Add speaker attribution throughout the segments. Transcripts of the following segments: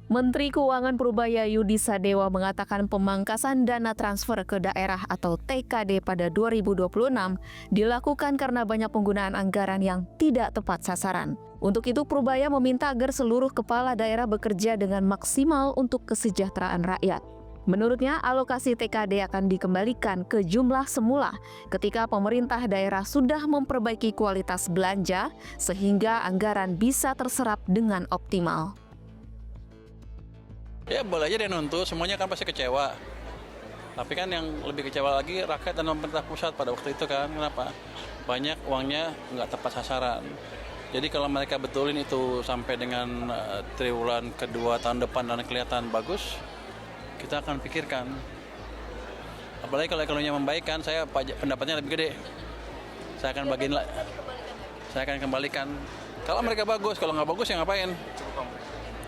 Speaker 1: Menteri Keuangan Purubaya Yudi Sadewa mengatakan pemangkasan dana transfer ke daerah atau TKD pada 2026 dilakukan karena banyak penggunaan anggaran yang tidak tepat sasaran. Untuk itu, Purubaya meminta agar seluruh kepala daerah bekerja dengan maksimal untuk kesejahteraan rakyat. Menurutnya, alokasi TKD akan dikembalikan ke jumlah semula ketika pemerintah daerah sudah memperbaiki kualitas belanja sehingga anggaran bisa terserap dengan optimal.
Speaker 2: Ya boleh aja dia nuntut, semuanya kan pasti kecewa. Tapi kan yang lebih kecewa lagi rakyat dan pemerintah pusat pada waktu itu kan. Kenapa? Banyak uangnya nggak tepat sasaran. Jadi kalau mereka betulin itu sampai dengan triwulan kedua tahun depan dan kelihatan bagus, kita akan pikirkan. Apalagi kalau ekonominya membaik kan, saya pendapatnya lebih gede. Saya akan kembalikan. Kalau mereka bagus, kalau nggak bagus ya ngapain?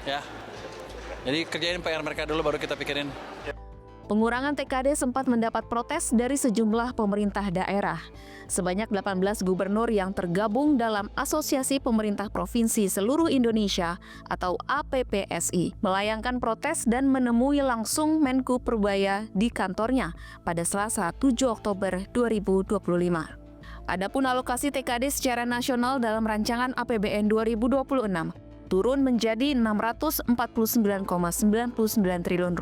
Speaker 2: Ya. Jadi kerjain PR mereka dulu baru kita pikirin.
Speaker 1: Pengurangan TKD sempat mendapat protes dari sejumlah pemerintah daerah. Sebanyak 18 gubernur yang tergabung dalam Asosiasi Pemerintah Provinsi Seluruh Indonesia atau APPSI melayangkan protes dan menemui langsung Menko Purubaya di kantornya pada Selasa 7 Oktober 2025. Adapun alokasi TKD secara nasional dalam rancangan APBN 2026 turun menjadi Rp649,99 triliun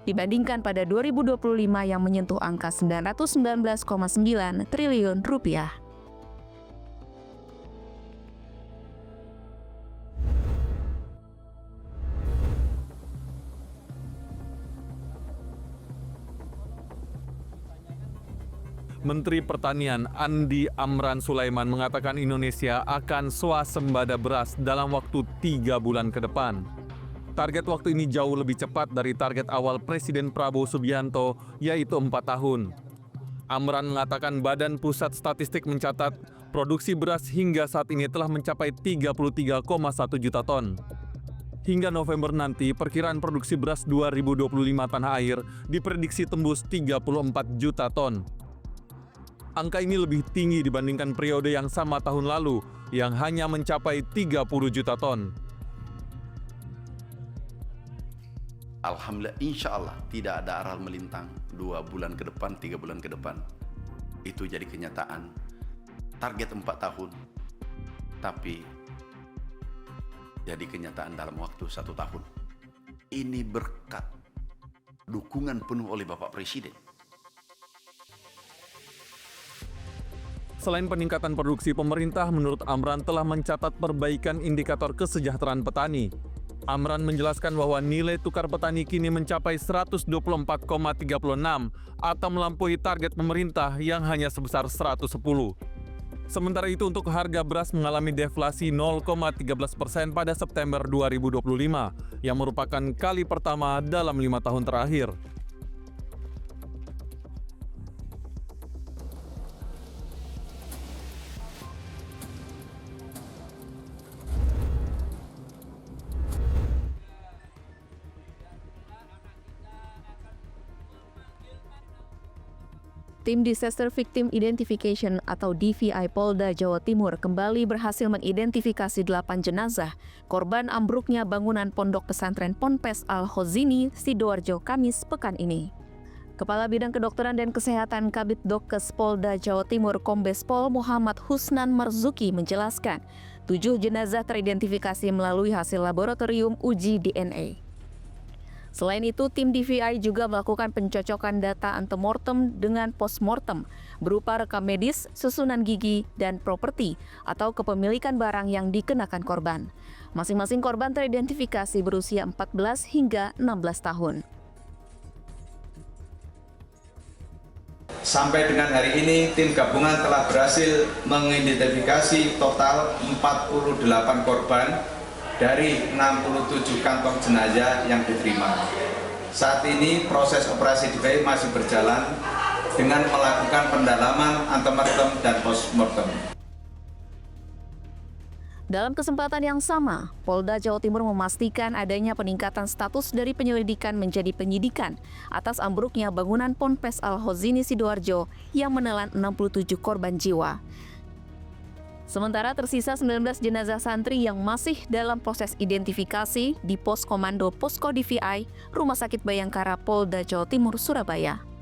Speaker 1: dibandingkan pada 2025 yang menyentuh angka Rp919,9 triliun.
Speaker 3: Menteri Pertanian Andi Amran Sulaiman mengatakan Indonesia akan swasembada beras dalam waktu 3 bulan ke depan. Target waktu ini jauh lebih cepat dari target awal Presiden Prabowo Subianto, yaitu 4 tahun. Amran mengatakan Badan Pusat Statistik mencatat produksi beras hingga saat ini telah mencapai 33,1 juta ton. Hingga November nanti, perkiraan produksi beras 2025 tanah air diprediksi tembus 34 juta ton. Angka ini lebih tinggi dibandingkan periode yang sama tahun lalu, yang hanya mencapai 30 juta ton.
Speaker 4: Alhamdulillah, insya Allah tidak ada aral melintang 2 bulan ke depan, 3 bulan ke depan. Itu jadi kenyataan. Target 4 tahun, tapi jadi kenyataan dalam waktu 1 tahun. Ini berkat dukungan penuh oleh Bapak Presiden.
Speaker 3: Selain peningkatan produksi, pemerintah menurut Amran telah mencatat perbaikan indikator kesejahteraan petani. Amran menjelaskan bahwa nilai tukar petani kini mencapai 124,36 atau melampaui target pemerintah yang hanya sebesar 110. Sementara itu untuk harga beras mengalami deflasi 0,13% pada September 2025 yang merupakan kali pertama dalam 5 tahun terakhir.
Speaker 1: Tim Disaster Victim Identification atau DVI Polda Jawa Timur kembali berhasil mengidentifikasi 8 jenazah korban ambruknya bangunan Pondok Pesantren Ponpes Al-Khozini, Sidoarjo, Kamis pekan ini. Kepala Bidang Kedokteran dan Kesehatan Kabid Dokes Polda Jawa Timur Kombes Pol Muhammad Husnan Marzuki menjelaskan, 7 jenazah teridentifikasi melalui hasil laboratorium uji DNA. Selain itu, tim DVI juga melakukan pencocokan data antemortem dengan postmortem berupa rekam medis, susunan gigi, dan properti atau kepemilikan barang yang dikenakan korban. Masing-masing korban teridentifikasi berusia 14 hingga 16 tahun.
Speaker 5: Sampai dengan hari ini, tim gabungan telah berhasil mengidentifikasi total 48 korban dari 67 kantong jenazah yang diterima. Saat ini proses operasi DVI masih berjalan dengan melakukan pendalaman antemortem dan postmortem.
Speaker 1: Dalam kesempatan yang sama, Polda Jawa Timur memastikan adanya peningkatan status dari penyelidikan menjadi penyidikan atas ambruknya bangunan Ponpes Al-Khozini Sidoarjo yang menelan 67 korban jiwa. Sementara tersisa 19 jenazah santri yang masih dalam proses identifikasi di Pos Komando Posko DVI Rumah Sakit Bayangkara Polda Jawa Timur, Surabaya.